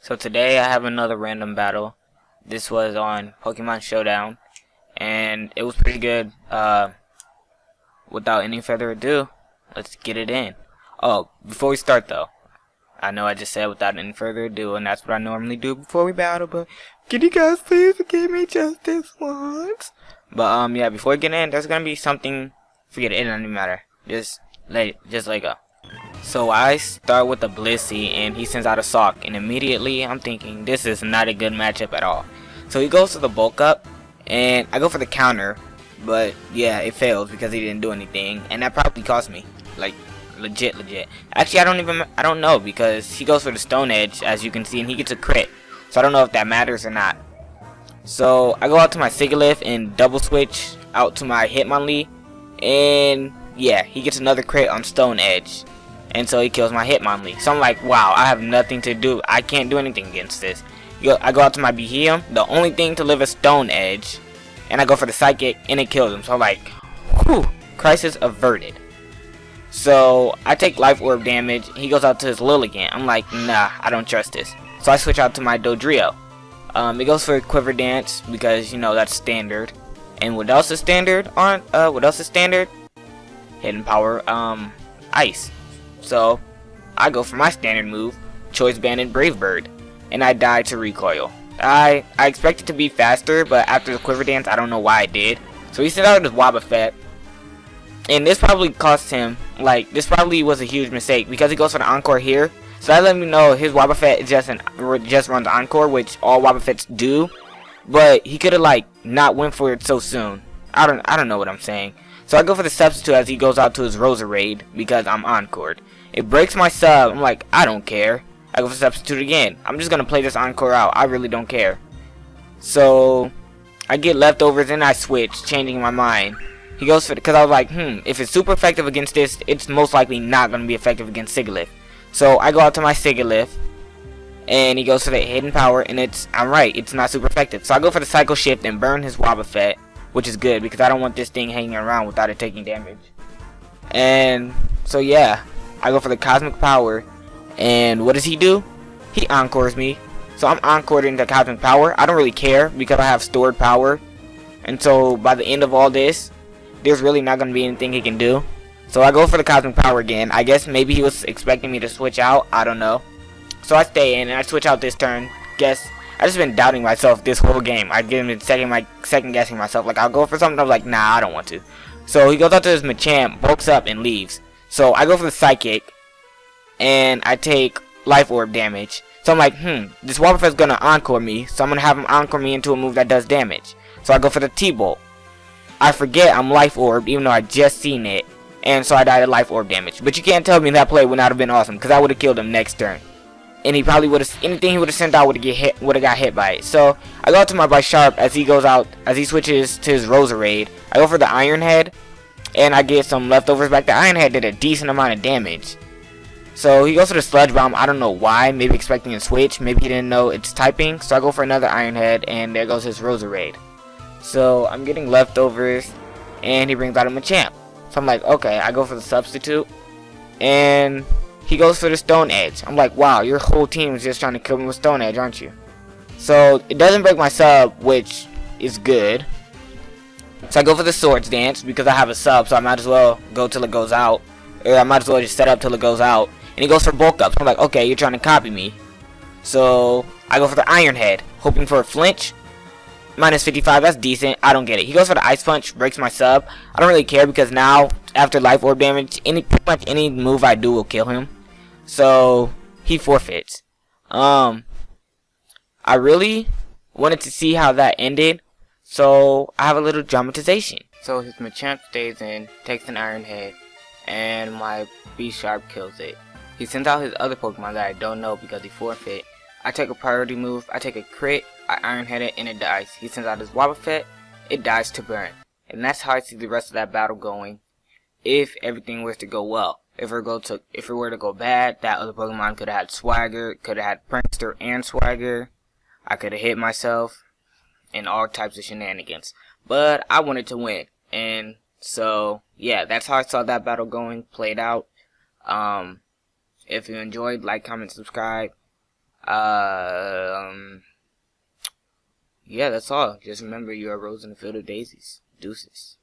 So today I have another random battle. This was on Pokemon Showdown, and it was pretty good. Without any further ado, let's get it in. Oh, before we start though, I know I just said without any further ado, and that's what I normally do before we battle, but can you guys please forgive me just this once? But yeah, before we get in, there's gonna be something, forget it, it doesn't even matter. Just let it go. So I start with a Blissey, and he sends out a Sock, and immediately I'm thinking this is not a good matchup at all. So he goes to the bulk up, and I go for the counter, but yeah, it fails because he didn't do anything, and that probably cost me, like legit. Actually, I don't know, because he goes for the Stone Edge, as you can see, and he gets a crit. So I don't know if that matters or not. So I go out to my Sigilyph and double switch out to my Hitmonlee, and yeah, he gets another crit on Stone Edge. And so he kills my Hitmonlee. So I'm like, wow, I have nothing to do. I can't do anything against this. I go out to my Beheeyem, the only thing to live is Stone Edge. And I go for the Psychic, and it kills him. So I'm like, whew, crisis averted. So I take Life Orb damage. He goes out to his Lilligant. I'm like, nah, I don't trust this. So I switch out to my Dodrio. It goes for Quiver Dance because, you know, that's standard. And what else is standard? Hidden Power, Ice. So I go for my standard move, Choice Band and Brave Bird, and I die to Recoil. I expect it to be faster, but after the Quiver Dance, I don't know why I did. So he sent out his Wobbuffet, and this probably cost him, like, this probably was a huge mistake because he goes for the Encore here. So that let me know his Wobbuffet just runs Encore, which all Wobbuffets do, but he could have like not went for it so soon. I don't know what I'm saying. So I go for the Substitute as he goes out to his Roserade because I'm Encored. It breaks my sub. I'm like, I don't care. I go for Substitute again. I'm just gonna play this Encore out. I really don't care. So I get leftovers and I switch, changing my mind. He goes for, because I was like, if it's super effective against this, it's most likely not gonna be effective against Sigilyph. So I go out to my Sigilyph, and he goes for the Hidden Power, and I'm right, it's not super effective. So I go for the Cycle Shift and burn his Wobbuffet, which is good because I don't want this thing hanging around without it taking damage. And so yeah, I go for the Cosmic Power, and what does he do? He Encores me. So I'm Encored into Cosmic Power. I don't really care because I have stored power, and so by the end of all this, there's really not going to be anything he can do. So I go for the Cosmic Power again. I guess maybe he was expecting me to switch out. I don't know. So I stay in and I switch out this turn. Guess I just been doubting myself this whole game. I get him second guessing myself. Like, I'll go for something. I'm like, nah, I don't want to. So he goes out to his Machamp, bulks up, and leaves. So I go for the Psychic, and I take Life Orb damage. So I'm like, this Wobbuffet's gonna Encore me. So I'm gonna have him Encore me into a move that does damage. So I go for the T-Bolt. I forget I'm Life Orbed, even though I just seen it. And so I died of Life Orb damage. But you can't tell me that play would not have been awesome, because I would have killed him next turn. And he probably would have, anything he would have sent out would have got hit by it. So I go out to my Bisharp as he switches to his Roserade. I go for the Iron Head, and I get some leftovers back. The Iron Head did a decent amount of damage. So he goes for the Sludge Bomb. I don't know why. Maybe expecting a switch. Maybe he didn't know it's typing. So I go for another Iron Head, and there goes his Roserade. So I'm getting leftovers, and he brings out a Machamp. So I'm like, okay, I go for the Substitute, and he goes for the Stone Edge. I'm like, wow, your whole team is just trying to kill me with Stone Edge, aren't you? So it doesn't break my sub, which is good. So I go for the Swords Dance because I have a sub, so I might as well go till it goes out. Or I might as well just set up till it goes out. And he goes for Bulk Up. So I'm like, okay, you're trying to copy me. So I go for the Iron Head, hoping for a flinch. Minus 55, that's decent. I don't get it. He goes for the Ice Punch, breaks my sub. I don't really care because now, after Life Orb damage, pretty much any move I do will kill him. So he forfeits. I really wanted to see how that ended, so I have a little dramatization. So his Machamp stays in, takes an Iron Head, and my B-Sharp kills it. He sends out his other Pokemon that I don't know because he forfeit. I take a priority move, I take a crit, I Iron Head it, and it dies. He sends out his Wobbuffet, it dies to burn. And that's how I see the rest of that battle going, if everything was to go well. If it were to go bad, that other Pokemon could have had Swagger, could have had Prankster and Swagger. I could have hit myself, and all types of shenanigans. But I wanted to win, and so yeah, that's how I saw that battle going, played out. If you enjoyed, like, comment, subscribe. Yeah, that's all. Just remember, you are a rose in a field of daisies. Deuces.